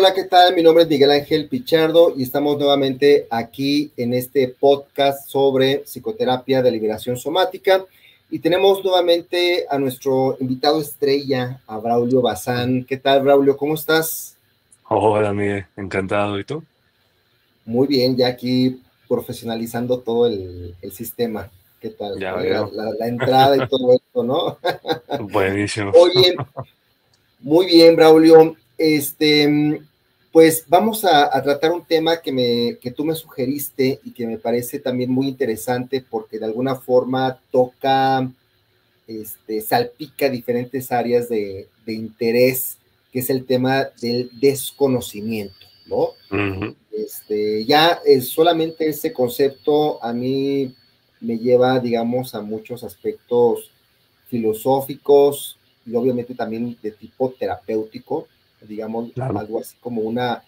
Hola, ¿qué tal? Mi nombre es Miguel Ángel Pichardo y estamos nuevamente aquí en este podcast sobre psicoterapia de liberación somática y tenemos nuevamente a nuestro invitado estrella, a Braulio Bazán. ¿Qué tal, Braulio? ¿Cómo estás? Hola, Miguel, encantado. ¿Y tú? Muy bien, ya aquí profesionalizando todo el sistema. ¿Qué tal? Ya veo. La entrada y todo esto, ¿no? Buenísimo. Oye, muy bien, Braulio. Pues vamos a tratar un tema que tú me sugeriste y que me parece también muy interesante porque de alguna forma toca, salpica diferentes áreas de interés, que es el tema del desconocimiento, ¿no? Ujú. Solamente ese concepto a mí me lleva, digamos, a muchos aspectos filosóficos y obviamente también de tipo terapéutico, digamos, Claro. algo así como una,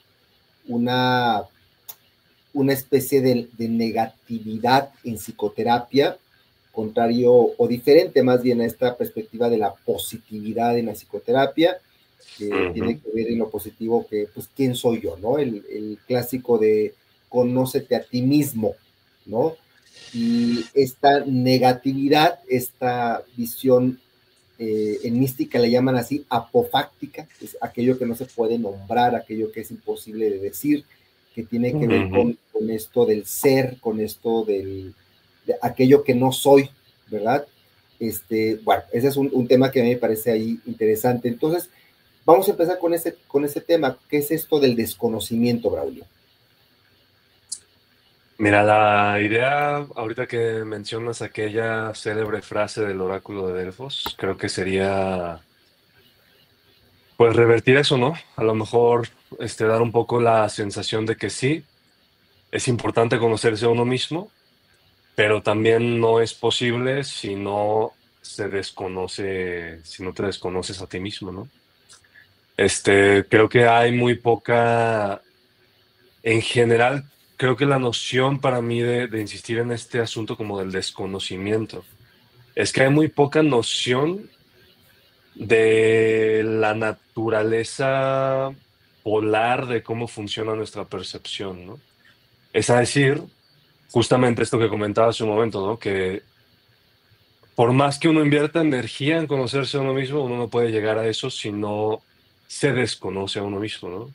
una especie de negatividad en psicoterapia, contrario o diferente más bien a esta perspectiva de la positividad en la psicoterapia, que tiene Ujú. que ver en lo positivo, que pues quién soy yo, ¿no? El clásico de conócete a ti mismo, ¿no? Y esta negatividad, esta visión, en mística le llaman así apofáctica, es aquello que no se puede nombrar, aquello que es imposible de decir, que tiene que ver Ujú. con esto del ser, con esto de aquello que no soy, ¿verdad? Bueno, ese es un tema que a mí me parece ahí interesante. Entonces, vamos a empezar con ese tema. ¿Qué es esto del desconocimiento, Braulio? Mira, la idea, ahorita que mencionas aquella célebre frase del oráculo de Delfos, creo que sería, pues, revertir eso, ¿no? A lo mejor, dar un poco la sensación de que sí, es importante conocerse a uno mismo, pero también no es posible si no se desconoce, si no te desconoces a ti mismo, ¿no? Creo que hay muy poca, en general, creo que la noción para mí de insistir en este asunto como del desconocimiento, es que hay muy poca noción de la naturaleza polar de cómo funciona nuestra percepción, ¿no? Es a decir, justamente esto que comentaba hace un momento, ¿no? Que por más que uno invierta energía en conocerse a uno mismo, uno no puede llegar a eso si no se desconoce a uno mismo, ¿no?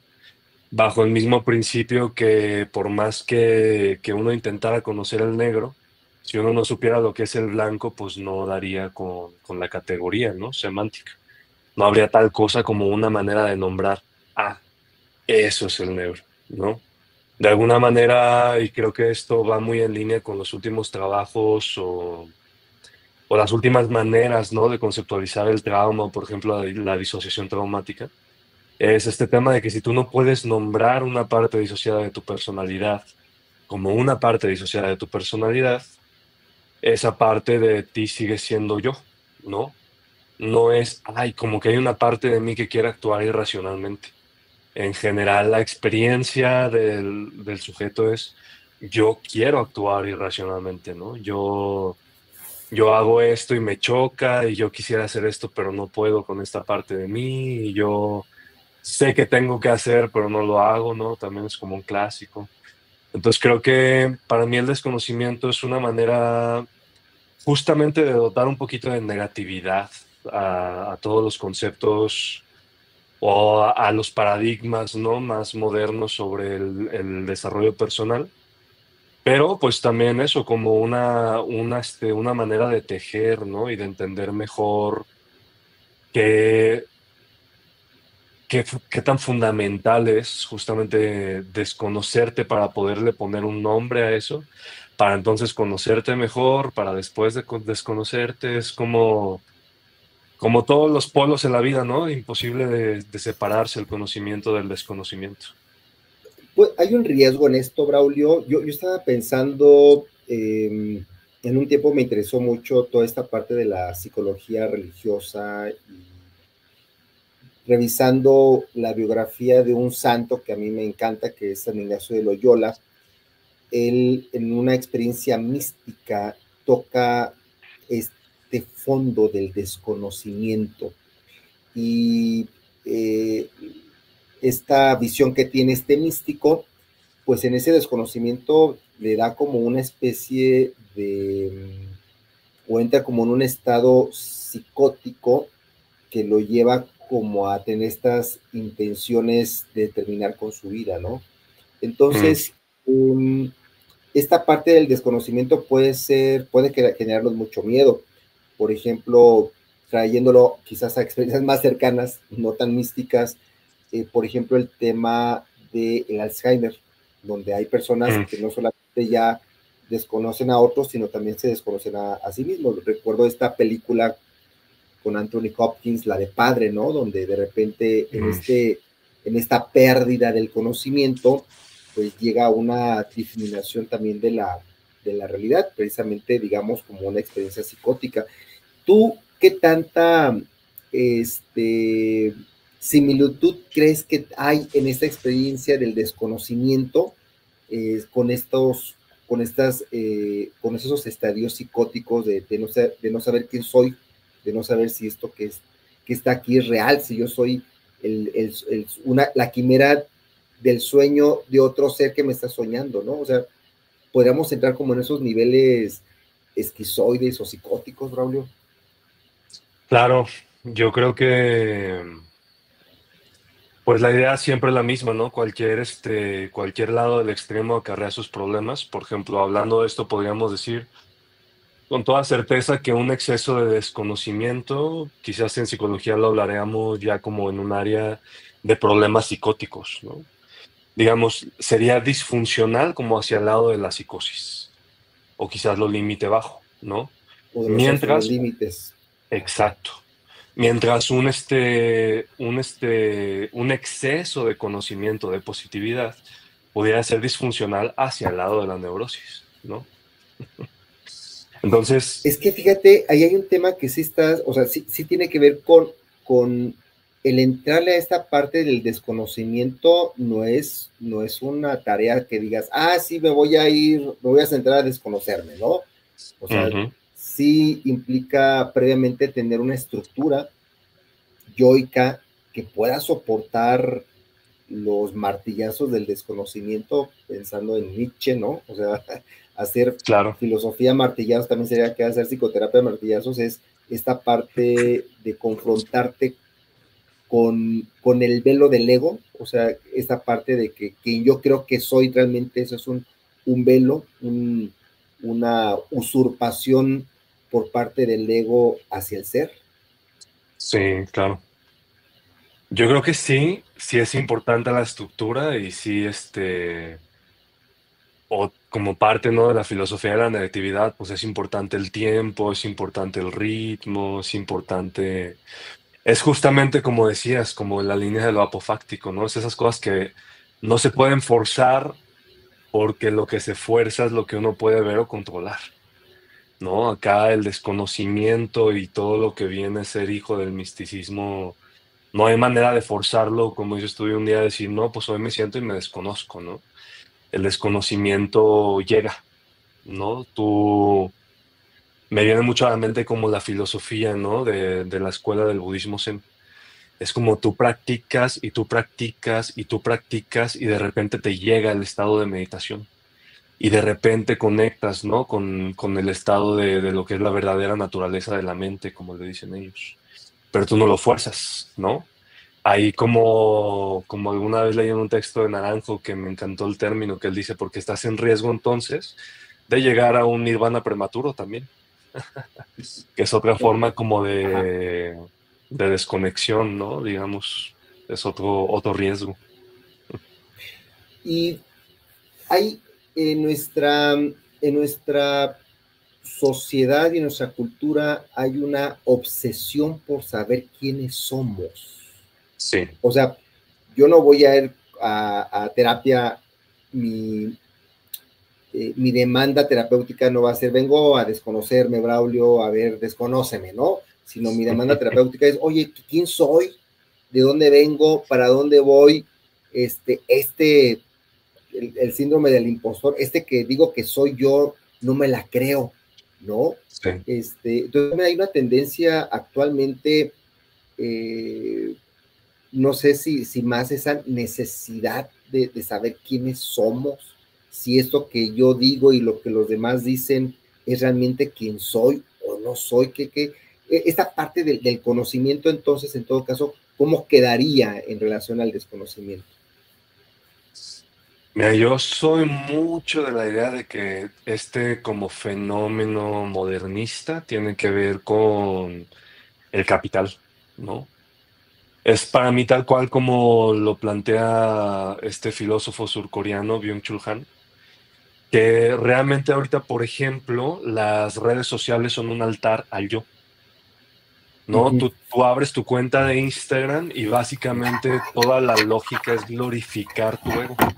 Bajo el mismo principio que por más que uno intentara conocer el negro, si uno no supiera lo que es el blanco, pues no daría con la categoría, ¿no? Semántica. No habría tal cosa como una manera de nombrar, ah, eso es el negro, ¿no? De alguna manera, y creo que esto va muy en línea con los últimos trabajos o las últimas maneras, ¿no? De conceptualizar el trauma, o por ejemplo, la disociación traumática, es este tema de que si tú no puedes nombrar una parte disociada de tu personalidad como una parte disociada de tu personalidad, esa parte de ti sigue siendo yo, ¿no? No es, ay, como que hay una parte de mí que quiere actuar irracionalmente. En general, la experiencia del sujeto es, yo quiero actuar irracionalmente, ¿no? Yo hago esto y me choca y yo quisiera hacer esto, pero no puedo con esta parte de mí y yo sé que tengo que hacer, pero no lo hago, ¿no? También es como un clásico. Entonces creo que para mí el desconocimiento es una manera justamente de dotar un poquito de negatividad a todos los conceptos o a los paradigmas, ¿no? Más modernos sobre el desarrollo personal. Pero pues también eso, como una manera de tejer, ¿no? Y de entender mejor qué, qué tan fundamental es justamente desconocerte para poderle poner un nombre a eso, para entonces conocerte mejor, para después de desconocerte, es como todos los polos en la vida, ¿no? Imposible de separarse el conocimiento del desconocimiento. Pues hay un riesgo en esto, Braulio. Yo estaba pensando, en un tiempo me interesó mucho toda esta parte de la psicología religiosa y revisando la biografía de un santo que a mí me encanta, que es San Ignacio de Loyola. Él en una experiencia mística toca este fondo del desconocimiento y, eh, esta visión que tiene este místico, pues en ese desconocimiento le da como una especie de, o entra como en un estado psicótico que lo lleva como a tener estas intenciones de terminar con su vida, ¿no? Mm, Entonces, esta parte del desconocimiento puede generarnos mucho miedo. Por ejemplo, trayéndolo quizás a experiencias más cercanas, no tan místicas, por ejemplo, el tema del Alzheimer, donde hay personas mm, que no solamente ya desconocen a otros, sino también se desconocen a sí mismos. Recuerdo esta película con Anthony Hopkins, la de Padre, ¿no? Donde de repente mm. en esta pérdida del conocimiento, pues llega una disminución también de la realidad, precisamente, digamos, como una experiencia psicótica. ¿Tú qué tanta este, similitud crees que hay en esta experiencia del desconocimiento con con esos estadios psicóticos de no saber quién soy, de no saber si esto que está aquí es real, si yo soy la quimera del sueño de otro ser que me está soñando, ¿no? O sea, podríamos entrar como en esos niveles esquizoides o psicóticos, Braulio. Claro, yo creo que pues la idea siempre es la misma, ¿no? Cualquier lado del extremo acarrea sus problemas. Por ejemplo, hablando de esto, podríamos decir con toda certeza que un exceso de desconocimiento, quizás en psicología lo hablaremos ya como en un área de problemas psicóticos, ¿no? Digamos, sería disfuncional como hacia el lado de la psicosis, o quizás lo límite bajo, ¿no? O de los Mientras, límites. exacto. Mientras un exceso de conocimiento, de positividad, pudiera ser disfuncional hacia el lado de la neurosis, ¿no? Entonces, Es que fíjate, ahí hay un tema que sí está, o sea, sí tiene que ver con el entrarle a esta parte del desconocimiento, no es una tarea que digas, ah, sí, me voy a centrar a desconocerme, ¿no? O sea, ujú, sí implica previamente tener una estructura yoica que pueda soportar los martillazos del desconocimiento, pensando en Nietzsche, ¿no? O sea, hacer claro, filosofía martillazos también sería que hacer psicoterapia martillazos es esta parte de confrontarte con el velo del ego, o sea, esta parte de que yo creo que soy realmente, eso es un velo, una usurpación por parte del ego hacia el ser. sí, claro. Yo creo que sí, sí es importante la estructura y sí, o como parte, ¿no? De la filosofía de la negatividad, pues es importante el tiempo, es importante el ritmo, es importante. Es justamente como decías, como la línea de lo apofáctico, ¿no? Es esas cosas que no se pueden forzar porque lo que se fuerza es lo que uno puede ver o controlar, ¿no? Acá el desconocimiento y todo lo que viene a ser hijo del misticismo, no hay manera de forzarlo, como dices tú, un día decir, no, pues hoy me siento y me desconozco, ¿no? El desconocimiento llega, ¿no? Me viene mucho a la mente como la filosofía, ¿no? De la escuela del budismo zen. Es como tú practicas y tú practicas y tú practicas y de repente te llega el estado de meditación y de repente conectas, ¿no? Con el estado de lo que es la verdadera naturaleza de la mente, como le dicen ellos. Pero tú no lo fuerzas, ¿no? Ahí como alguna vez leí en un texto de Naranjo que me encantó el término que él dice, porque estás en riesgo entonces de llegar a un nirvana prematuro también, que es otra Ok. forma como Ajá. de desconexión, ¿no? Digamos, es otro riesgo. Y hay en nuestra sociedad y en nuestra cultura hay una obsesión por saber quiénes somos. Sí, O sea, yo no voy a ir a terapia, mi, mi demanda terapéutica no va a ser, vengo a desconocerme, Braulio, a ver, desconóceme, ¿no? Sino mi demanda terapéutica es, oye, ¿quién soy? ¿De dónde vengo? ¿Para dónde voy? Este el síndrome del impostor, que digo que soy yo, no me la creo, ¿no? sí, Entonces hay una tendencia actualmente, eh, no sé si más esa necesidad de saber quiénes somos, si esto que yo digo y lo que los demás dicen es realmente quién soy o no soy, esta parte del conocimiento, entonces, en todo caso, ¿cómo quedaría en relación al desconocimiento? Mira, yo soy mucho de la idea de que este como fenómeno modernista tiene que ver con el capital, ¿no? Es para mí tal cual como lo plantea este filósofo surcoreano Byung-Chul Han, que realmente ahorita, por ejemplo, las redes sociales son un altar al yo, Uh ¿no? -huh. Tú abres tu cuenta de Instagram y básicamente toda la lógica es glorificar tu ego. Uh -huh.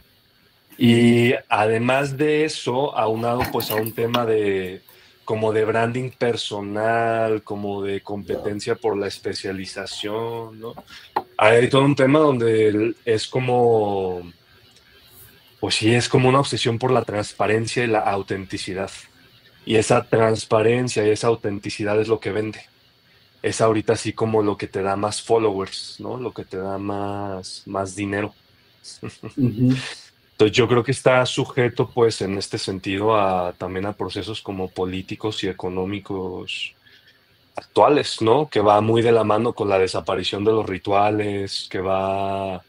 Y además de eso, aunado pues a un tema de como de branding personal, como de competencia por la especialización, ¿no? Hay todo un tema donde es como, pues sí, es como una obsesión por la transparencia y la autenticidad. Y esa transparencia y esa autenticidad es lo que vende. Es ahorita así como lo que te da más followers, ¿no? Lo que te da más dinero. Uh -huh. Entonces yo creo que está sujeto, pues, en este sentido, también a procesos como políticos y económicos actuales, ¿no? Que va muy de la mano con la desaparición de los rituales, que va,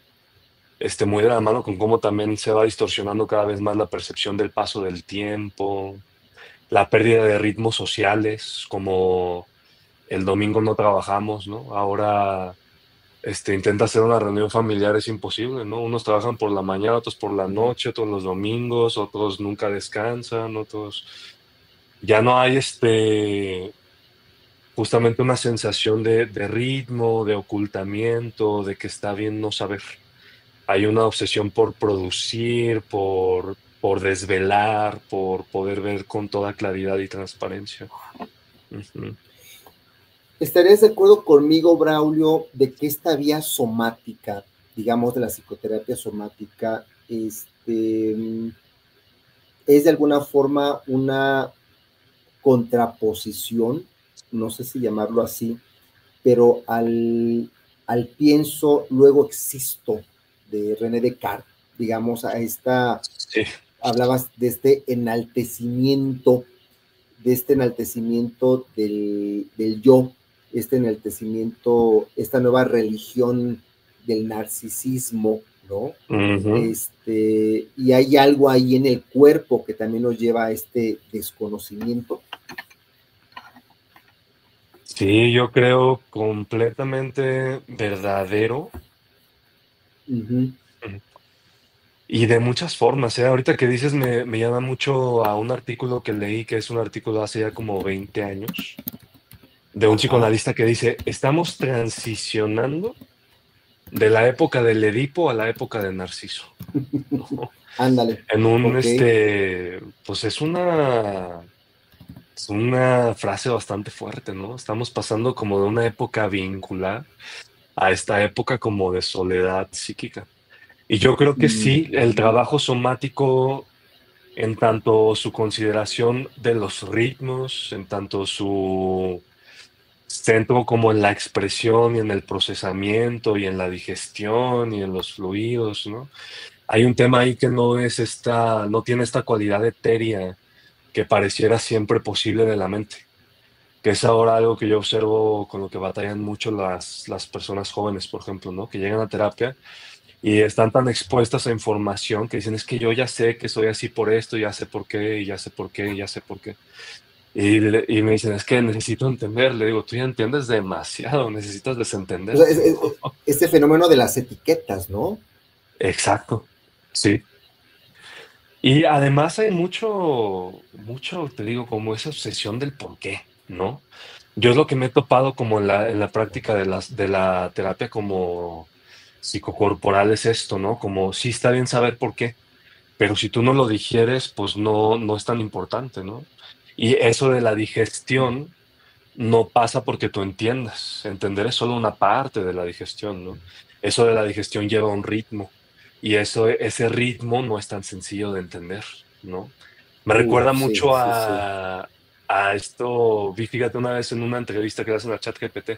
muy de la mano con cómo también se va distorsionando cada vez más la percepción del paso del tiempo, la pérdida de ritmos sociales, como el domingo no trabajamos, ¿no? Ahora intenta hacer una reunión familiar, es imposible, ¿no? Unos trabajan por la mañana, otros por la noche, otros los domingos, otros nunca descansan, otros... Ya no hay justamente una sensación de ritmo, de ocultamiento, de que está bien no saber. Hay una obsesión por producir, por desvelar, por poder ver con toda claridad y transparencia. Ujú. ¿Estarías de acuerdo conmigo, Braulio, de que esta vía somática, digamos de la psicoterapia somática, es de alguna forma una contraposición, no sé si llamarlo así, pero al pienso, luego existo de René Descartes, digamos, a esta, Sí. hablabas de este enaltecimiento del yo, este enaltecimiento, esta nueva religión del narcisismo, ¿no? Ujú. Y hay algo ahí en el cuerpo que también nos lleva a este desconocimiento. Sí, yo creo completamente verdadero. Uh-huh. Ujú. Y de muchas formas, ¿eh? Ahorita que dices me llama mucho a un artículo que leí, que es un artículo hace ya como 20 años, de un Ajá. psicoanalista que dice, estamos transicionando de la época del Edipo a la época de Narciso, ¿no? Ándale, En un, ok. pues es una frase bastante fuerte, ¿no? Estamos pasando como de una época vincular a esta época como de soledad psíquica. Y yo creo que sí, el Uh-huh. trabajo somático, en tanto su consideración de los ritmos, en tanto su centro como en la expresión y en el procesamiento y en la digestión y en los fluidos, ¿no? Hay un tema ahí que no tiene esta cualidad etérea que pareciera siempre posible de la mente, que es ahora algo que yo observo con lo que batallan mucho las personas jóvenes, por ejemplo, ¿no? Que llegan a terapia y están tan expuestas a información que dicen, es que yo ya sé que soy así por esto, ya sé por qué, y ya sé por qué, y ya sé por qué. Y me dicen, es que necesito entender. Le digo, tú ya entiendes demasiado, necesitas O sea, desentender, ¿no? este fenómeno de las etiquetas, ¿no? Exacto, sí. Y además hay mucho, te digo, como esa obsesión del por qué, ¿no? Yo es lo que me he topado como en la práctica de la terapia como psicocorporal es esto, ¿no? Como sí está bien saber por qué, pero si tú no lo digieres, pues no es tan importante, ¿no? Y eso de la digestión no pasa porque tú entiendas. Entender es solo una parte de la digestión, ¿no? Eso de la digestión lleva un ritmo y ese ritmo no es tan sencillo de entender, ¿no? Me recuerda Sí, mucho sí, sí. a esto, vi, fíjate, una vez en una entrevista que le hacen a ChatGPT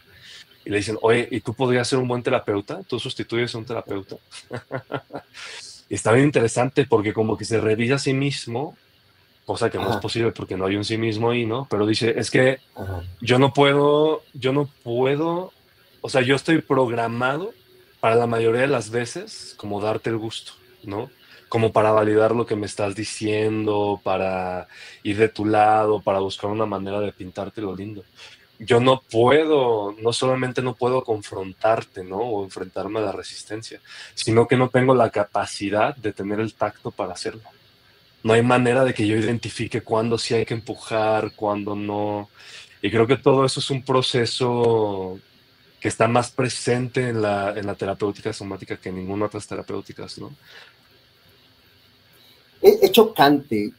y le dicen, oye, ¿y tú podrías ser un buen terapeuta? ¿Tú sustituyes a un terapeuta? Y está bien interesante porque como que se revisa a sí mismo, cosa que no es Ajá, posible porque no hay un sí mismo ahí, ¿no? Pero dice, es que ajá. yo no puedo, o sea, yo estoy programado para la mayoría de las veces como darte el gusto, ¿no? Como para validar lo que me estás diciendo, para ir de tu lado, para buscar una manera de pintarte lo lindo. Yo no puedo, no solamente no puedo confrontarte, ¿no? O enfrentarme a la resistencia, sino que no tengo la capacidad de tener el tacto para hacerlo. No hay manera de que yo identifique cuándo sí hay que empujar, cuándo no. Y creo que todo eso es un proceso que está más presente en la terapéutica somática que en ninguna otras terapéuticas, ¿no? Es chocante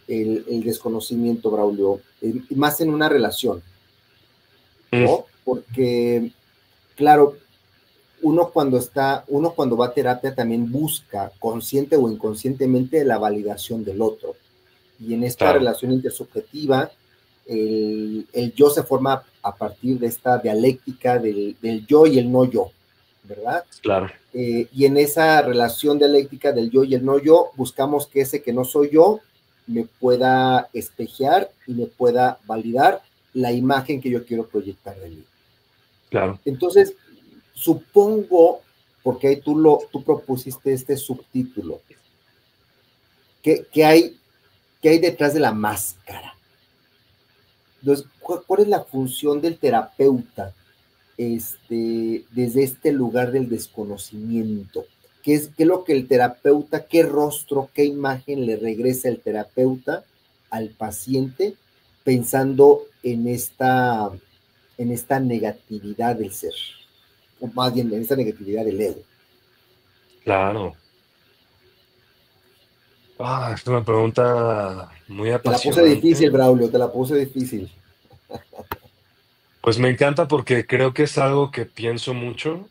el desconocimiento, Braulio, y más en una relación, Mm, ¿no? Porque, claro, uno cuando va a terapia también busca, consciente o inconscientemente, la validación del otro. Y en esta claro, relación intersubjetiva, el yo se forma a partir de esta dialéctica del yo y el no yo, ¿verdad? claro, Y en esa relación dialéctica del yo y el no yo, buscamos que ese que no soy yo me pueda espejear y me pueda validar la imagen que yo quiero proyectar de mí. claro. Entonces, supongo, porque ahí tú propusiste este subtítulo, ¿qué hay, qué hay detrás de la máscara? Entonces, ¿cuál es la función del terapeuta desde este lugar del desconocimiento? ¿Qué es lo que el terapeuta, qué rostro, qué imagen le regresa el terapeuta al paciente pensando en esta negatividad del ser? O más bien en esta negatividad del ego. Claro. Es una pregunta muy Te la puse difícil, apasionante. Braulio, te la puse difícil. Pues me encanta porque creo que es algo que pienso mucho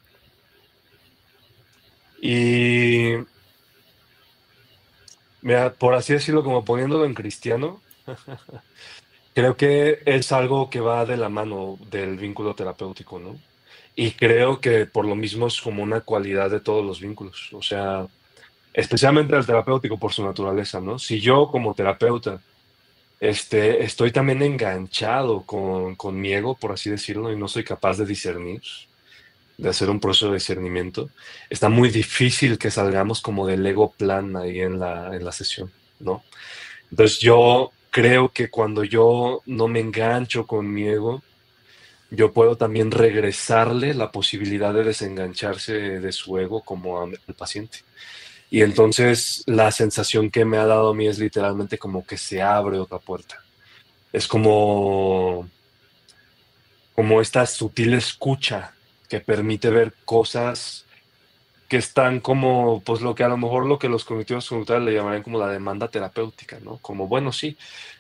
y, mira, por así decirlo, como poniéndolo en cristiano, creo que es algo que va de la mano del vínculo terapéutico, ¿no? Y creo que por lo mismo es como una cualidad de todos los vínculos, o sea, especialmente el terapéutico por su naturaleza, ¿no? Si yo como terapeuta estoy también enganchado con mi ego, por así decirlo, y no soy capaz de discernir, de hacer un proceso de discernimiento, está muy difícil que salgamos como del ego plan ahí en la sesión, ¿no? Entonces yo creo que cuando yo no me engancho con mi ego, yo puedo también regresarle la posibilidad de desengancharse de su ego como al paciente. Y entonces la sensación que me ha dado a mí es literalmente como que se abre otra puerta. Es como esta sutil escucha que permite ver cosas que están como, pues lo que a lo mejor lo que los cognitivos conductuales le llamarían como la demanda terapéutica, ¿no? Como, bueno, sí,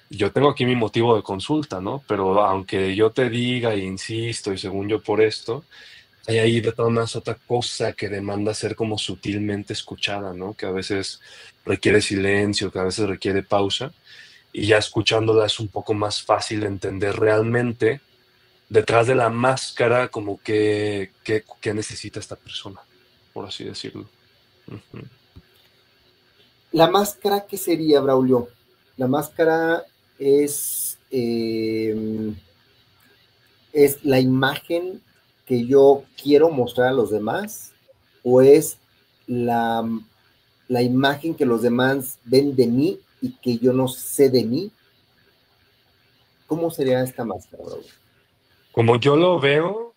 yo tengo aquí mi motivo de consulta, ¿no? Pero aunque yo te diga e insisto y según yo por esto, hay ahí de todas maneras otra cosa que demanda ser como sutilmente escuchada, ¿no? Que a veces requiere silencio, que a veces requiere pausa, y ya escuchándola es un poco más fácil entender realmente detrás de la máscara como que necesita esta persona, por así decirlo. Ujú. La máscara, ¿qué sería, Braulio? La máscara es la imagen que yo quiero mostrar a los demás o es la, la imagen que los demás ven de mí y que yo no sé de mí. ¿Cómo sería esta máscara, Braulio? Como yo lo veo,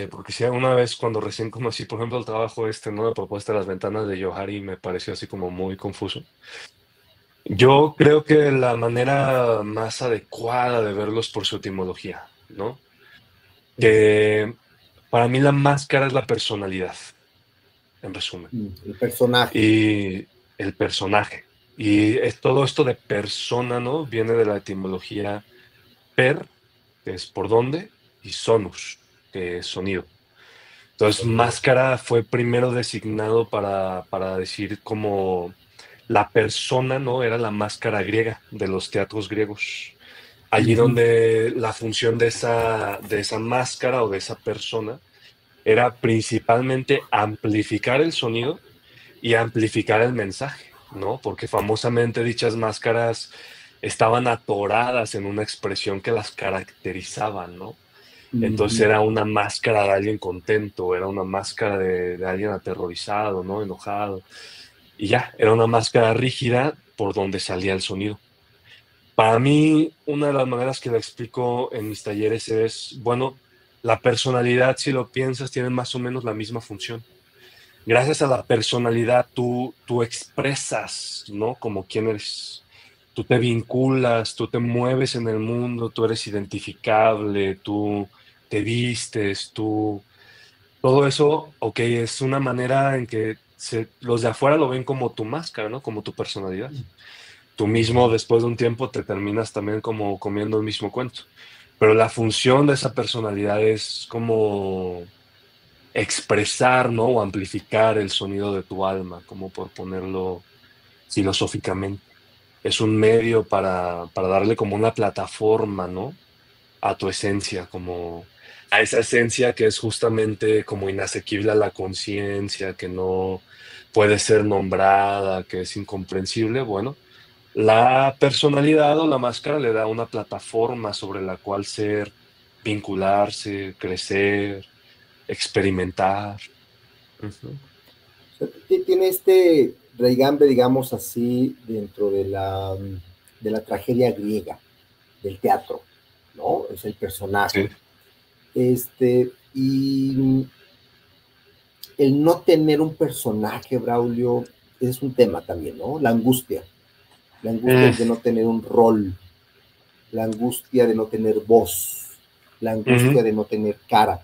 porque si una vez cuando recién conocí, por ejemplo, el trabajo ¿no? La propuesta de las ventanas de Johari me pareció así como muy confuso. Yo creo que la manera más adecuada de verlo es por su etimología, ¿no? Que para mí la máscara es la personalidad, en resumen, El personaje. y el personaje. Y es todo esto de persona, ¿no? Viene de la etimología per, que es por dónde, y sonus, que es sonido. Entonces, Sonido. máscara fue primero designado para decir como la persona, ¿no? Era la máscara griega de los teatros griegos. allí Ujú. donde la función de esa máscara o de esa persona era principalmente amplificar el sonido y amplificar el mensaje, ¿no? Porque famosamente dichas máscaras estaban atoradas en una expresión que las caracterizaban, ¿no? Entonces Ujú. era una máscara de alguien contento, era una máscara de alguien aterrorizado, ¿no? Enojado. Y ya, era una máscara rígida por donde salía el sonido. Para mí, una de las maneras que la explico en mis talleres es, bueno, la personalidad, si lo piensas, tiene más o menos la misma función. Gracias a la personalidad, tú expresas, ¿no? Como quién eres. Tú te vinculas, tú te mueves en el mundo, tú eres identificable, tú te vistes, tú todo eso, okey, es una manera en que los de afuera lo ven como tu máscara, ¿no? Como tu personalidad. Tú mismo, Ujú. después de un tiempo, te terminas también como comiendo el mismo cuento. Pero la función de esa personalidad es como expresar, ¿no? O amplificar el sonido de tu alma, como por ponerlo filosóficamente. Es un medio para darle como una plataforma, ¿no? A tu esencia, como a esa esencia que es justamente como inasequible a la conciencia, que no puede ser nombrada, que es incomprensible. Bueno, la personalidad o la máscara le da una plataforma sobre la cual ser, vincularse, crecer, experimentar. Ujú. O sea, tiene este raigambre, digamos así, dentro de la tragedia griega, del teatro, ¿no? Es el Sí. personaje. Y el no tener un personaje, Braulio, es un tema también, ¿no? La angustia Mm, de no tener un rol, la angustia de no tener voz, la ujú. angustia de no tener cara.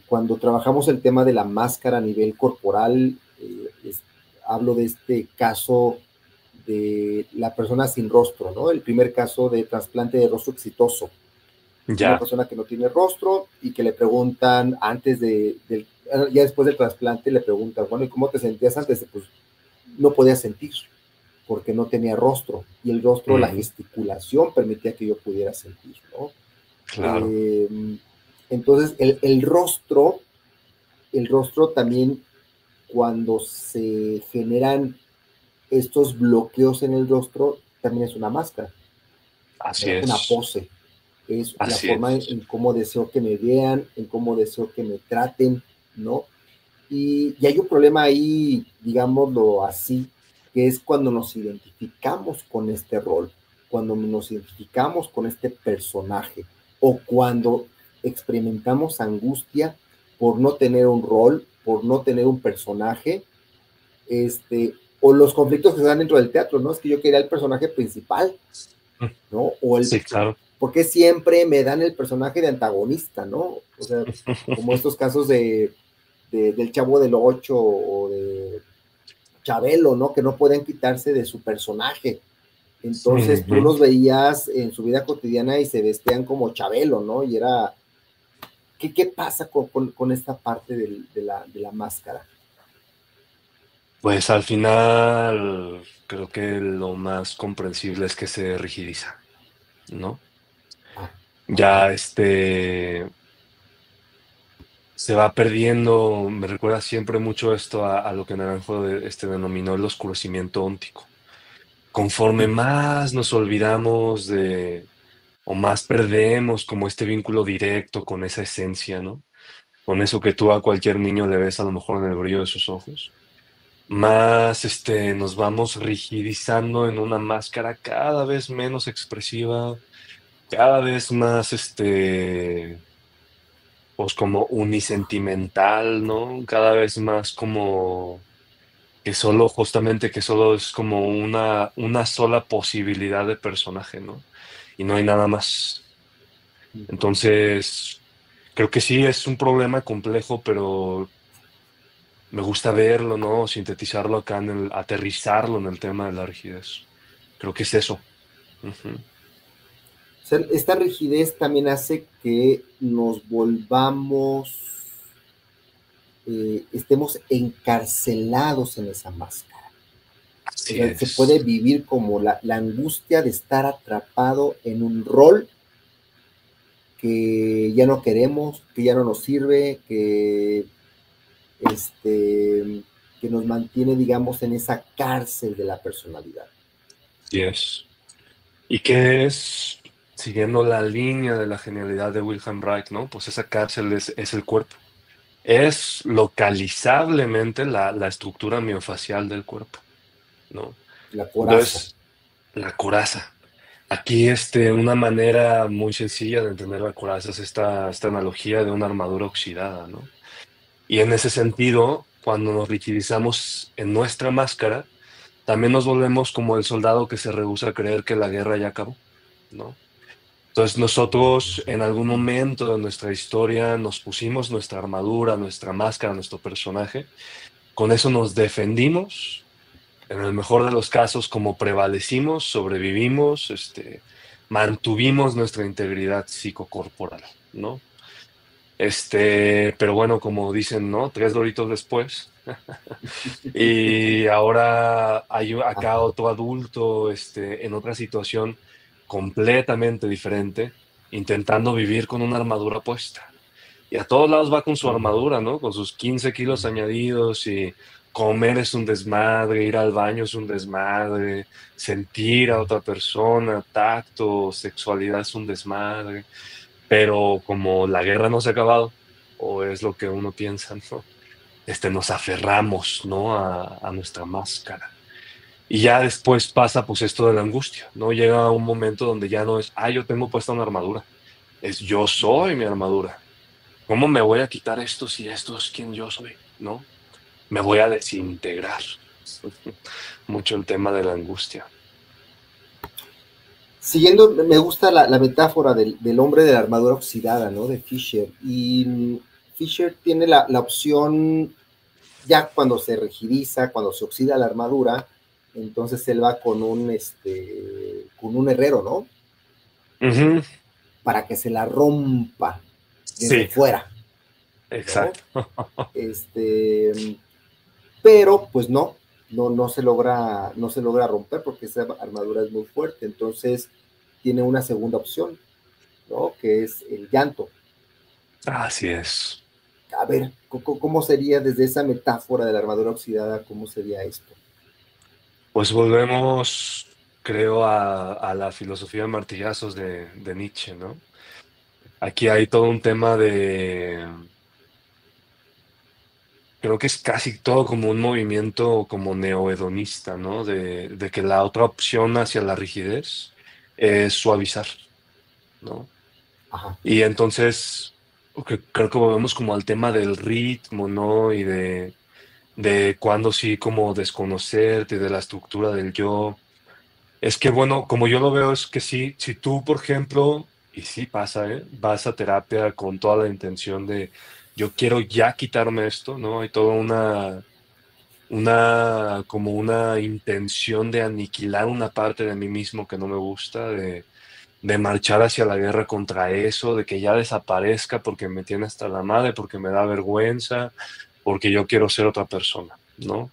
Cuando trabajamos el tema de la máscara a nivel corporal, hablo de este caso de la persona sin rostro, ¿no? El primer caso de trasplante de rostro exitoso. Una Ya. persona que no tiene rostro y que le preguntan ya después del trasplante, le preguntan, bueno, ¿y cómo te sentías antes? Pues no podía sentir porque no tenía rostro y el rostro, la Ujú. gesticulación permitía que yo pudiera sentir, ¿no? Claro. Eh, entonces, el rostro también, cuando se generan estos bloqueos en el rostro, también es una máscara, Así ¿verdad? Una es. pose. Es la Así forma es. en cómo deseo que me vean, en cómo deseo que me traten, ¿no? Y hay un problema ahí, digámoslo así, que es cuando nos identificamos con este rol, cuando nos identificamos con este personaje, o cuando experimentamos angustia por no tener un rol, por no tener un personaje, o los conflictos que se dan dentro del teatro, ¿no? Es que yo quería el personaje principal, Mm. ¿no? Sí, claro. Porque siempre me dan el personaje de antagonista, ¿no? O sea, como estos casos del Chavo del Ocho o de Chabelo, ¿no? Que no pueden quitarse de su personaje. Entonces tú Ujú. los veías en su vida cotidiana y se vestían como Chabelo, ¿no? Y era, ¿qué pasa con esta parte de la máscara? Pues al final creo que lo más comprensible es que se rigidiza, ¿no? Ah, ok. Ya se va perdiendo, me recuerda siempre mucho esto a lo que Naranjo denominó el oscurecimiento óntico. Conforme más nos olvidamos o más perdemos como este vínculo directo con esa esencia, ¿no? Con eso que tú a cualquier niño le ves a lo mejor en el brillo de sus ojos. Más nos vamos rigidizando en una máscara cada vez menos expresiva, cada vez más pues como unisentimental, ¿no? Cada vez más como que solo, justamente que solo es como una sola posibilidad de personaje, ¿no? Y no hay nada más. Ujú. Entonces, creo que sí es un problema complejo, pero me gusta verlo, ¿no? Sintetizarlo acá aterrizarlo en el tema de la rigidez. Creo que es eso. Ujú. O sea, esta rigidez también hace que nos volvamos, estemos encarcelados en esa máscara. O Así sea, se puede es. vivir como la angustia de estar atrapado en un rol que ya no queremos, que ya no nos sirve, este, que nos mantiene, digamos, en esa cárcel de la personalidad. Así es. Y que es, siguiendo la línea de la genialidad de Wilhelm Reich, ¿no? Pues esa cárcel es el cuerpo. Es localizablemente la estructura miofacial del cuerpo, ¿no? La coraza. Entonces, la coraza. Aquí, una manera muy sencilla de entender la coraza es esta analogía de una armadura oxidada, ¿no? Y en ese sentido, cuando nos rigidizamos en nuestra máscara, también nos volvemos como el soldado que se rehúsa a creer que la guerra ya acabó, ¿no? Entonces nosotros en algún momento de nuestra historia nos pusimos nuestra armadura, nuestra máscara, nuestro personaje, con eso nos defendimos, en el mejor de los casos como prevalecimos, sobrevivimos, mantuvimos nuestra integridad psicocorporal, ¿no? Pero bueno, como dicen, ¿no? 3 doritos después. Y ahora hay acá Ajá. otro adulto, en otra situación completamente diferente, intentando vivir con una armadura puesta. Y a todos lados va con su armadura, ¿no? Con sus 15 kilos añadidos y comer es un desmadre, ir al baño es un desmadre, sentir a otra persona, tacto, sexualidad es un desmadre. Pero como la guerra no se ha acabado, o es lo que uno piensa, ¿no? Nos aferramos, ¿no? A nuestra máscara. Y ya después pasa pues esto de la angustia, ¿no? Llega un momento donde ya no es, yo tengo puesta una armadura, es yo soy mi armadura. ¿Cómo me voy a quitar esto si esto es quien yo soy? ¿No? Me voy a desintegrar. Mucho el tema de la angustia. Siguiendo, me gusta la metáfora del hombre de la armadura oxidada, ¿no? De Fisher. Y Fisher tiene la opción, ya cuando se rigidiza, cuando se oxida la armadura, entonces él va con un herrero, ¿no? Ujú. Para que se la rompa desde Sí, fuera, ¿no? exacto. Este, pero pues no se logra romper porque esa armadura es muy fuerte, entonces tiene una segunda opción, ¿no? Que es el llanto. Así es. A ver, ¿cómo sería desde esa metáfora de la armadura oxidada, cómo sería esto? Pues volvemos, creo, a la filosofía de martillazos de Nietzsche, ¿no? Aquí hay todo un tema creo que es casi todo como un movimiento como neohedonista, ¿no? De que la otra opción hacia la rigidez es suavizar, ¿no? Ajá. Y entonces creo que volvemos como al tema del ritmo, ¿no? Y de cuándo sí como desconocerte, de la estructura del yo. Es que bueno, como yo lo veo, es que sí, si tú, por ejemplo, y sí pasa, ¿eh? Vas a terapia con toda la intención de yo quiero ya quitarme esto, ¿no? Hay toda como una intención de aniquilar una parte de mí mismo que no me gusta, de marchar hacia la guerra contra eso, de que ya desaparezca porque me tiene hasta la madre, porque me da vergüenza, porque yo quiero ser otra persona, ¿no?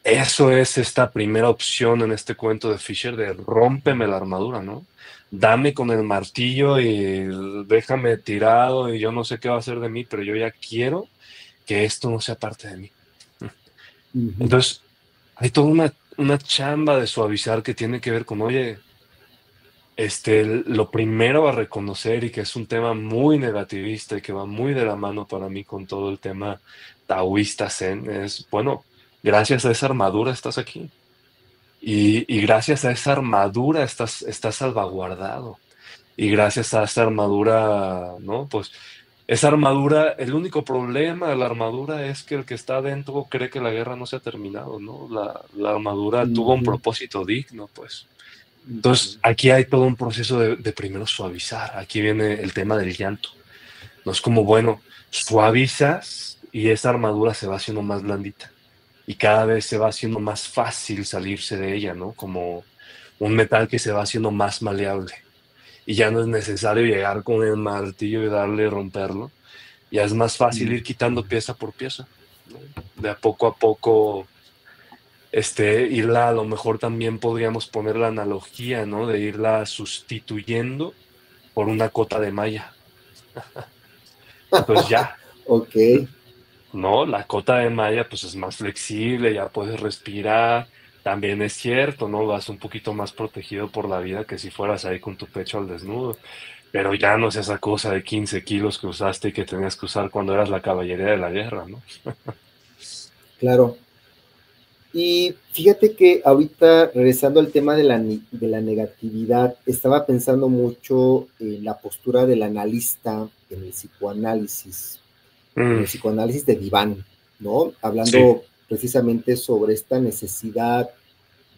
Eso es esta primera opción en este cuento de Fisher de rómpeme la armadura, ¿no? Dame con el martillo y déjame tirado y yo no sé qué va a hacer de mí, pero yo ya quiero que esto no sea parte de mí. Ujú. Entonces, hay toda una chamba de suavizar que tiene que ver con, oye, lo primero a reconocer y que es un tema muy negativista y que va muy de la mano para mí con todo el tema taoísta zen es, bueno, gracias a esa armadura estás aquí. Y gracias a esa armadura estás salvaguardado. Y gracias a esa armadura, ¿no? Pues esa armadura, el único problema de la armadura es que el que está adentro cree que la guerra no se ha terminado, ¿no? La armadura tuvo un Ujú. propósito digno, pues. Ujú. Entonces, aquí hay todo un proceso de primero suavizar. Aquí viene el tema del llanto. No es como, bueno, suavizas y esa armadura se va haciendo más blandita y cada vez se va haciendo más fácil salirse de ella, ¿no? Como un metal que se va haciendo más maleable y ya no es necesario llegar con el martillo y darle y romperlo. Ya es más fácil ir quitando pieza por pieza, ¿no? De a poco irla, a lo mejor también podríamos poner la analogía, ¿no? De irla sustituyendo por una cota de malla. Entonces ya, Ok, ¿no? La cota de malla pues es más flexible, ya puedes respirar. También es cierto, ¿no? Vas un poquito más protegido por la vida que si fueras ahí con tu pecho al desnudo. Pero ya no es esa cosa de 15 kilos que usaste y que tenías que usar cuando eras la caballería de la guerra, ¿no? claro. Y fíjate que ahorita, regresando al tema de la negatividad, estaba pensando mucho en la postura del analista en Mm, el psicoanálisis de diván, ¿no? sí, Hablando precisamente sobre esta necesidad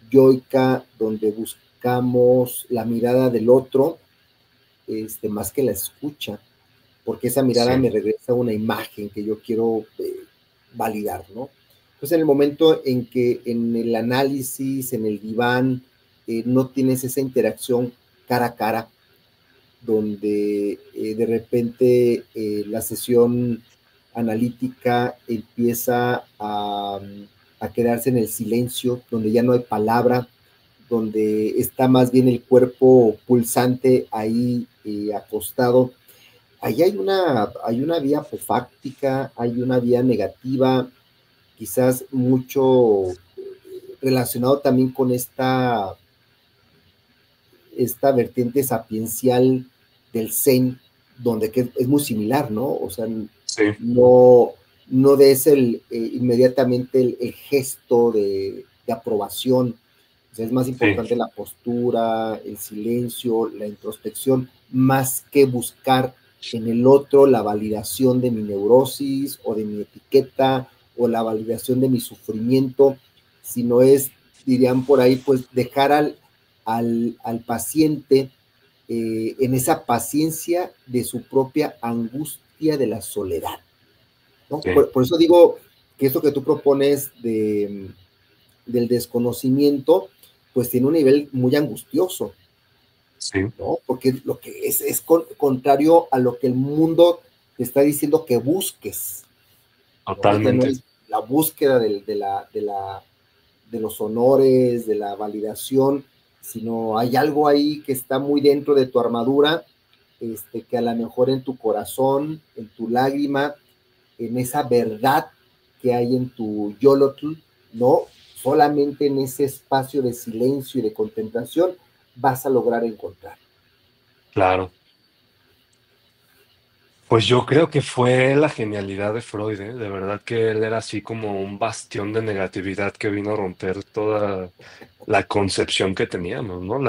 yoica donde buscamos la mirada del otro, más que la escucha, porque esa mirada sí, me regresa una imagen que yo quiero validar, ¿no? Entonces, en el momento en que en el análisis, en el diván, no tienes esa interacción cara a cara, donde de repente la sesión analítica empieza a quedarse en el silencio, donde ya no hay palabra, donde está más bien el cuerpo pulsante ahí acostado. Ahí hay una vía apofáctica, hay una vía negativa, quizás mucho relacionado también con esta vertiente sapiencial del Zen, donde que es muy similar, ¿no? O sea, sí, no, no des inmediatamente el gesto de aprobación. O sea, es más sí, importante la postura, el silencio, la introspección, más que buscar en el otro la validación de mi neurosis o de mi etiqueta o la validación de mi sufrimiento, sino es, dirían por ahí, pues dejar al paciente en esa paciencia de su propia angustia de la soledad, ¿no? sí, Por eso digo que esto que tú propones del desconocimiento, pues tiene un nivel muy angustioso, sí, ¿no? Porque lo que contrario a lo que el mundo te está diciendo que busques, ¿no? Ya no totalmente. es la búsqueda de los honores, de la validación, sino hay algo ahí que está muy dentro de tu armadura, que a lo mejor en tu corazón, en tu lágrima, en esa verdad que hay en tu yolotl, ¿no? Solamente en ese espacio de silencio y de contemplación vas a lograr encontrar. Claro. Pues yo creo que fue la genialidad de Freud, ¿eh? De verdad que él era así como un bastión de negatividad que vino a romper toda la concepción que teníamos, ¿no?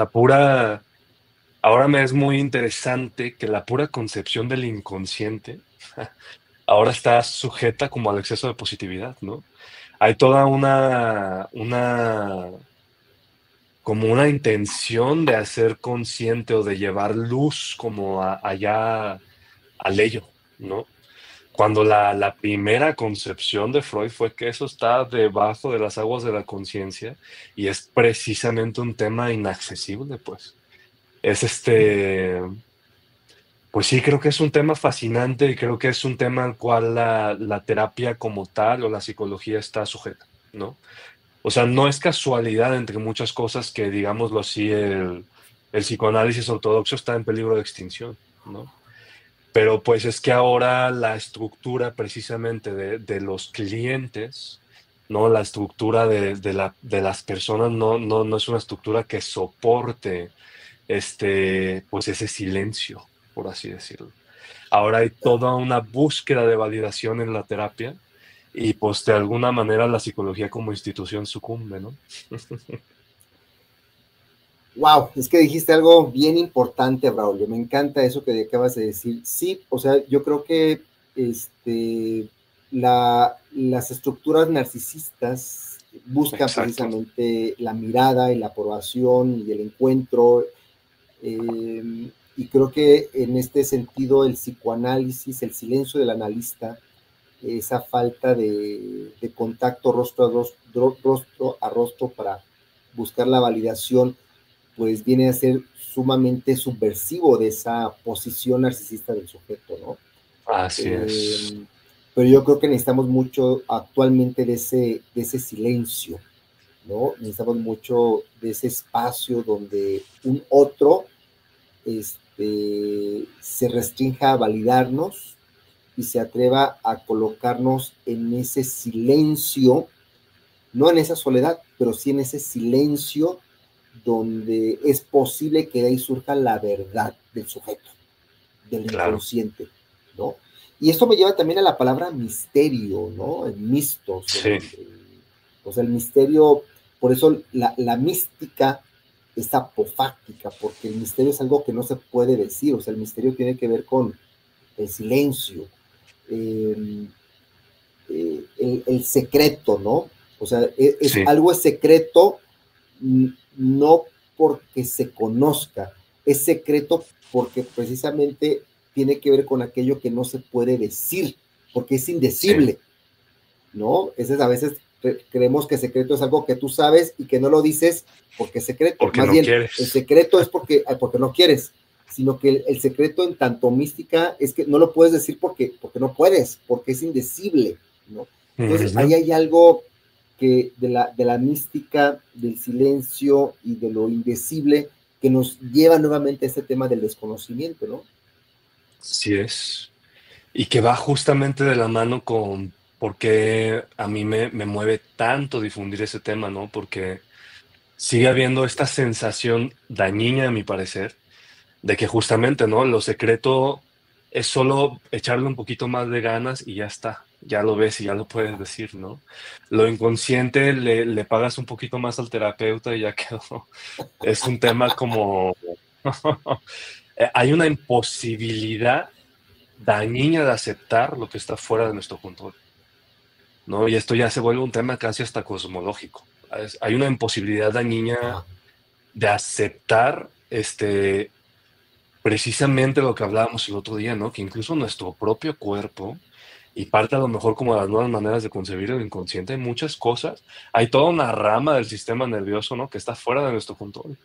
Ahora me es muy interesante que la pura concepción del inconsciente ahora está sujeta como al exceso de positividad, ¿no? Hay toda como una intención de hacer consciente o de llevar luz como allá al ello, ¿no? Cuando la primera concepción de Freud fue que eso está debajo de las aguas de la conciencia y es precisamente un tema inaccesible, pues. Es pues sí, creo que es un tema fascinante y creo que es un tema al cual la terapia como tal o la psicología está sujeta, ¿no? O sea, no es casualidad entre muchas cosas que, digámoslo así, el psicoanálisis ortodoxo está en peligro de extinción, ¿no? Pero pues es que ahora la estructura precisamente de los clientes, ¿no? La estructura de las personas no es una estructura que soporte pues ese silencio, por así decirlo. Ahora hay toda una búsqueda de validación en la terapia y pues de alguna manera la psicología como institución sucumbe, ¿no? Wow, es que dijiste algo bien importante, Braulio. Me encanta eso que acabas de decir. Sí, o sea, yo creo que las estructuras narcisistas buscan Exacto. precisamente la mirada y la aprobación y el encuentro. Y creo que en este sentido el psicoanálisis, el silencio del analista, esa falta de contacto rostro a rostro para buscar la validación, pues viene a ser sumamente subversivo de esa posición narcisista del sujeto, ¿no? Así es. Eh, pero yo creo que necesitamos mucho actualmente de ese silencio, ¿no? Necesitamos mucho de ese espacio donde un otro se restrinja a validarnos y se atreva a colocarnos en ese silencio, no en esa soledad, pero sí en ese silencio donde es posible que de ahí surja la verdad del sujeto, del Claro. inconsciente, ¿no? Y esto me lleva también a la palabra misterio, ¿no? El mistos, Sí, o sea, el misterio, por eso la mística es apofáctica, porque el misterio es algo que no se puede decir, o sea, el misterio tiene que ver con el silencio, eh, el secreto, ¿no? O sea, sí, algo es secreto no porque se conozca, es secreto porque precisamente tiene que ver con aquello que no se puede decir, porque es sí, indecible, ¿no? A veces creemos que secreto es algo que tú sabes y que no lo dices porque es secreto. porque Más no bien, el quieres. secreto es porque no quieres, sino que el secreto en tanto mística es que no lo puedes decir porque no puedes, porque es indecible, ¿no? Entonces, ahí Ujú. hay algo que de la mística, del silencio y de lo indecible que nos lleva nuevamente a este tema del desconocimiento, ¿no? Así es. Y que va justamente de la mano con por qué a mí me mueve tanto difundir ese tema, ¿no? Porque sigue habiendo esta sensación dañina, a mi parecer, de que justamente, ¿no? Lo secreto es solo echarle un poquito más de ganas y ya está, ya lo ves y ya lo puedes decir, ¿no? Lo inconsciente le pagas un poquito más al terapeuta y ya quedó. Es un tema como hay una imposibilidad dañina de aceptar lo que está fuera de nuestro control, ¿no? Y esto ya se vuelve un tema casi hasta cosmológico. Hay una imposibilidad dañina Ajá. de aceptar precisamente lo que hablábamos el otro día, ¿no? Que incluso nuestro propio cuerpo, y parte a lo mejor como de las nuevas maneras de concebir el inconsciente, hay muchas cosas, hay toda una rama del sistema nervioso, ¿no? Que está fuera de nuestro control.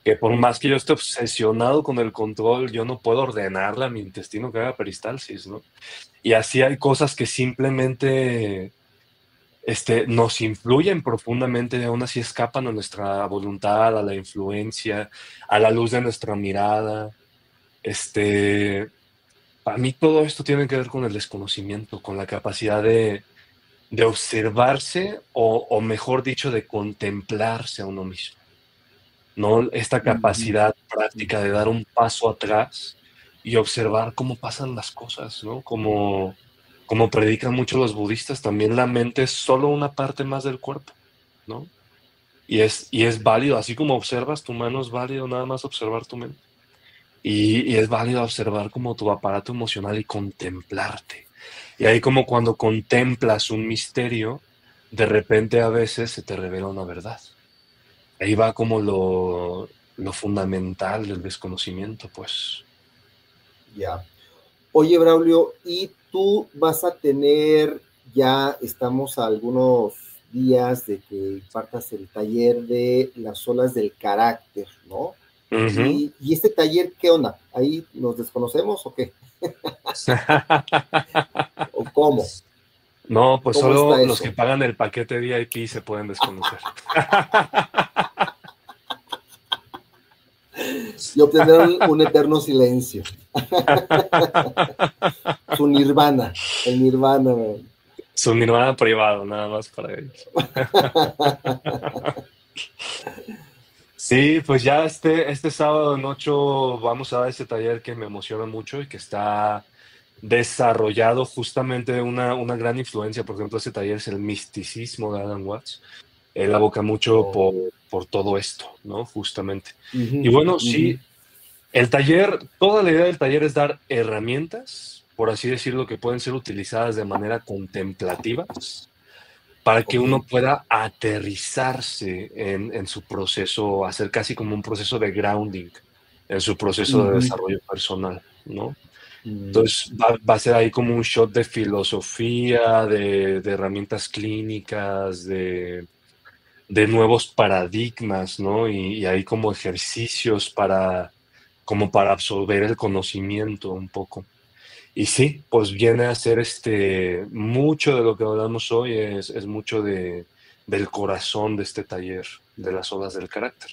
Que por más que yo esté obsesionado con el control, yo no puedo ordenarle a mi intestino que haga peristalsis, ¿no? Y así hay cosas que simplemente nos influyen profundamente y aún así escapan a nuestra voluntad, a la influencia, a la luz de nuestra mirada. Este, para mí todo esto tiene que ver con el desconocimiento, con la capacidad de observarse o mejor dicho, de contemplarse a uno mismo, ¿no? Esta Ujú, capacidad práctica de dar ujú. un paso atrás y observar cómo pasan las cosas, ¿no? Como predican mucho los budistas, también la mente es solo una parte más del cuerpo, ¿no? Y es válido, así como observas tu mano, es válido nada más observar tu mente. Y es válido observar como tu aparato emocional y contemplarte. Y ahí como cuando contemplas un misterio, de repente a veces se te revela una verdad. Ahí va como lo fundamental del desconocimiento, pues. Ya. Oye, Braulio, ¿y tú vas a tener, ya estamos a algunos días de que partas el taller de las olas del carácter, ¿no? Ujú. Y este taller, ¿qué onda? ¿Ahí nos desconocemos o qué? ¿O cómo? No, pues ¿Cómo solo está los que eso? pagan el paquete VIP se pueden desconocer. Y obtener un eterno silencio. Su nirvana, el nirvana, man. Su nirvana privado, nada más para ellos. Sí, pues ya este sábado en 8 vamos a dar ese taller que me emociona mucho y que está desarrollado justamente una gran influencia. Por ejemplo, ese taller es el misticismo de Adam Watts. Él aboca mucho Oh. por todo esto, ¿no? Justamente. Y Ujú, bueno, ujú. sí, el taller, toda la idea del taller es dar herramientas, por así decirlo, que pueden ser utilizadas de manera contemplativa para que Ok. uno pueda aterrizarse en su proceso, hacer casi como un proceso de grounding en su proceso de Ujú. desarrollo personal, ¿no? Mm. Entonces va a ser ahí como un shot de filosofía, de herramientas clínicas, de nuevos paradigmas, ¿no? Y hay como ejercicios como para absorber el conocimiento un poco. Y sí, pues viene a ser mucho de lo que hablamos hoy es mucho del corazón de este taller de las odas del carácter.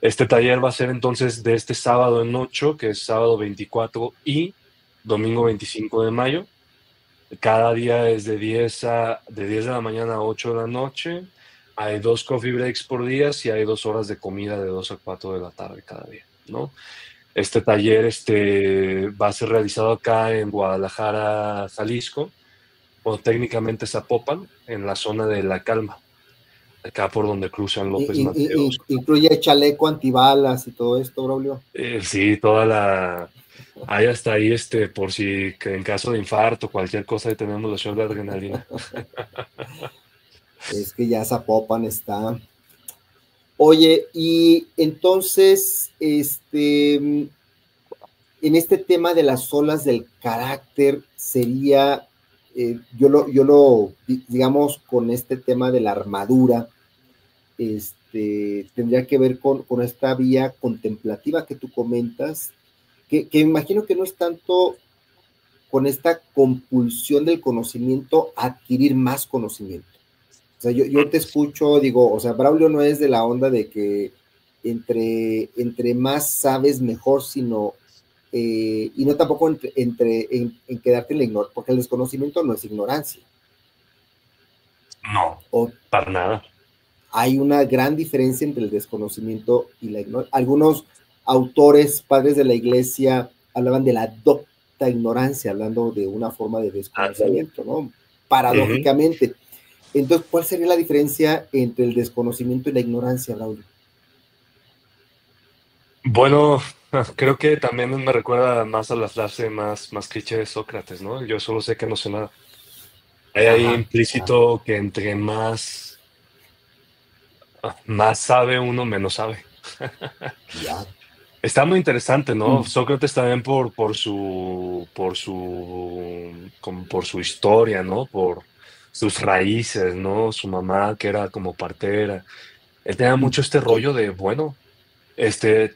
Este taller va a ser entonces de este sábado en 8, que es sábado 24 y domingo 25 de mayo. Cada día es de 10 de la mañana a 8 de la noche. Hay 2 coffee breaks por día y hay 2 horas de comida de 2 a 4 de la tarde cada día, ¿no? Este taller va a ser realizado acá en Guadalajara, Jalisco, o técnicamente Zapopan, en la zona de La Calma, acá por donde cruzan López Mateos. Incluye chaleco antibalas y todo esto, Braulio. Sí, hay hasta ahí, por si que en caso de infarto, cualquier cosa, ahí tenemos la shot de adrenalina. Es que ya Zapopan está. Oye, y entonces, en este tema de las olas del carácter, sería, digamos, con este tema de la armadura, tendría que ver con esta vía contemplativa que tú comentas, que imagino que no es tanto con esta compulsión del conocimiento a adquirir más conocimiento. O sea, yo te escucho, digo, o sea, Braulio no es de la onda de que entre más sabes mejor, sino, y no tampoco en quedarte en la ignorancia, porque el desconocimiento no es ignorancia. No, para nada. Hay una gran diferencia entre el desconocimiento y la ignorancia. Algunos autores, padres de la iglesia, hablaban de la docta ignorancia, hablando de una forma de desconocimiento, ¿no? Paradójicamente. Entonces, ¿cuál sería la diferencia entre el desconocimiento y la ignorancia, Raúl? Bueno, creo que también me recuerda más a la frase más cliché de Sócrates, ¿no? Yo solo sé que no sé nada. Hay ahí implícito que entre más sabe uno, menos sabe. Ya. Está muy interesante, ¿no? Sócrates también por su historia, ¿no? Por sus raíces, ¿no? Su mamá que era como partera. Él tenía mucho este rollo de, bueno,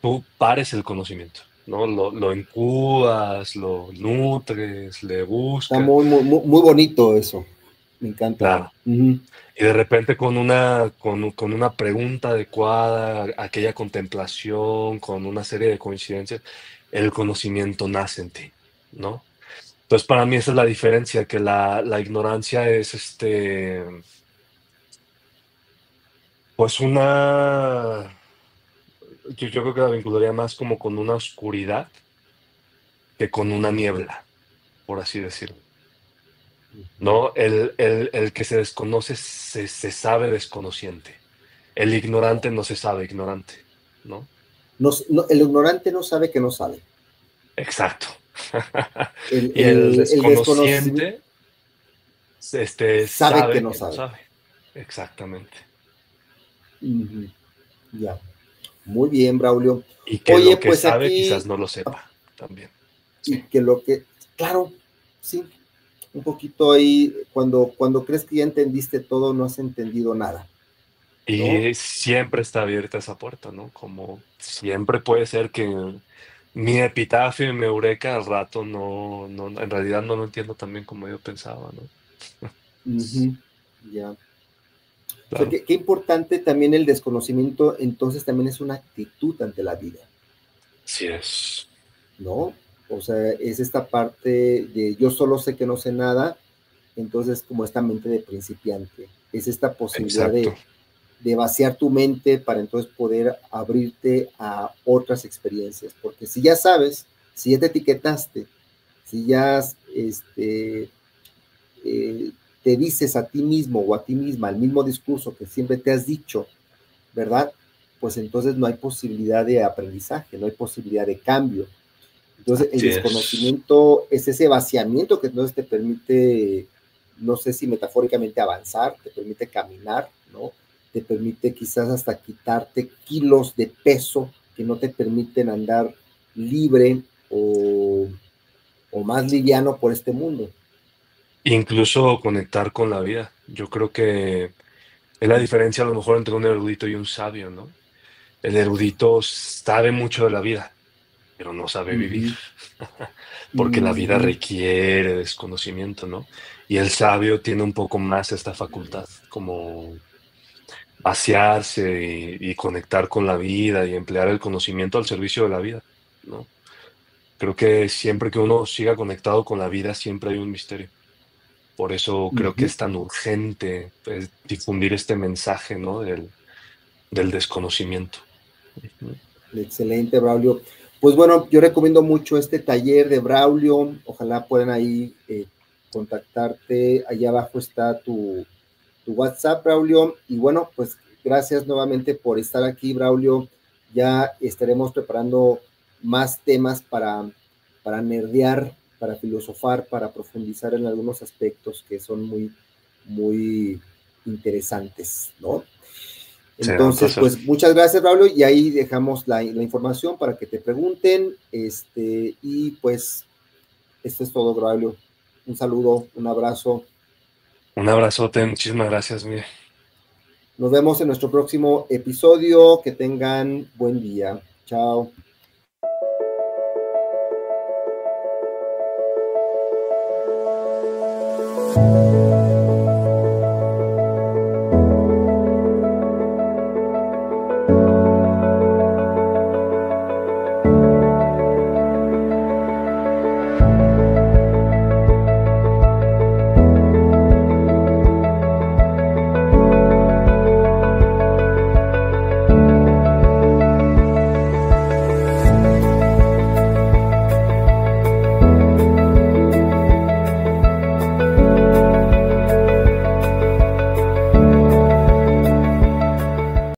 tú pares el conocimiento, ¿no? Lo incubas, lo nutres, le Está buscas. muy bonito eso. Me encanta. Claro. Y de repente con una pregunta adecuada, aquella contemplación, con una serie de coincidencias, el conocimiento nace en ti, ¿no? Entonces, para mí esa es la diferencia, que la ignorancia es pues yo creo que la vincularía más como con una oscuridad que con una niebla, por así decirlo. ¿No? El que se desconoce se sabe desconociente. El ignorante no se sabe ignorante, ¿no? El ignorante no sabe que no sabe. Exacto. Y el El desconociente sabe que sabe no que no sabe. sabe. Exactamente. Ya. Muy bien, Braulio. Y que Oye, lo que pues sabe aquí, quizás no lo sepa también. y Sí. que claro, sí, un poquito ahí, cuando crees que ya entendiste todo, no has entendido nada, ¿no? Y siempre está abierta esa puerta, ¿no? Como siempre puede ser que mi epitafio y mi eureka al rato en realidad no lo entiendo tan bien como yo pensaba, ¿no? Ya. O sea, Claro. qué importante también el desconocimiento, entonces también es una actitud ante la vida, Sí es. ¿no? O sea, es esta parte de yo solo sé que no sé nada, entonces como esta mente de principiante, es esta posibilidad Exacto. de vaciar tu mente para entonces poder abrirte a otras experiencias, porque si ya sabes, si ya te etiquetaste, si ya te dices a ti mismo o a ti misma el mismo discurso que siempre te has dicho, ¿verdad? Pues entonces no hay posibilidad de aprendizaje, no hay posibilidad de cambio. Entonces el Así es. desconocimiento es ese vaciamiento que entonces te permite, no sé si metafóricamente avanzar, te permite caminar, ¿no? Te permite quizás hasta quitarte kilos de peso que no te permiten andar libre o más liviano por este mundo. Incluso conectar con la vida. Yo creo que es la diferencia a lo mejor entre un erudito y un sabio, ¿no? El erudito sabe mucho de la vida, pero no sabe vivir, porque la vida requiere desconocimiento, ¿no? Y el sabio tiene un poco más esta facultad, como asearse y conectar con la vida y emplear el conocimiento al servicio de la vida, ¿no? Creo que siempre que uno siga conectado con la vida, siempre hay un misterio. Por eso creo que Ujú. es tan urgente, pues, difundir este mensaje, ¿no? Del desconocimiento. Ujú. Excelente, Braulio. Pues bueno, yo recomiendo mucho este taller de Braulio. Ojalá puedan ahí contactarte. Allá abajo está tu WhatsApp, Braulio. Y bueno, pues gracias nuevamente por estar aquí, Braulio. Ya estaremos preparando más temas para nerdear, para filosofar, para profundizar en algunos aspectos que son muy, muy interesantes, ¿no? Será un Entonces, placer. pues muchas gracias, Braulio, y ahí dejamos la información para que te pregunten, y pues esto es todo, Braulio. Un saludo, un abrazo. Un abrazote, muchísimas gracias, Miguel. Nos vemos en nuestro próximo episodio. Que tengan buen día. Chao.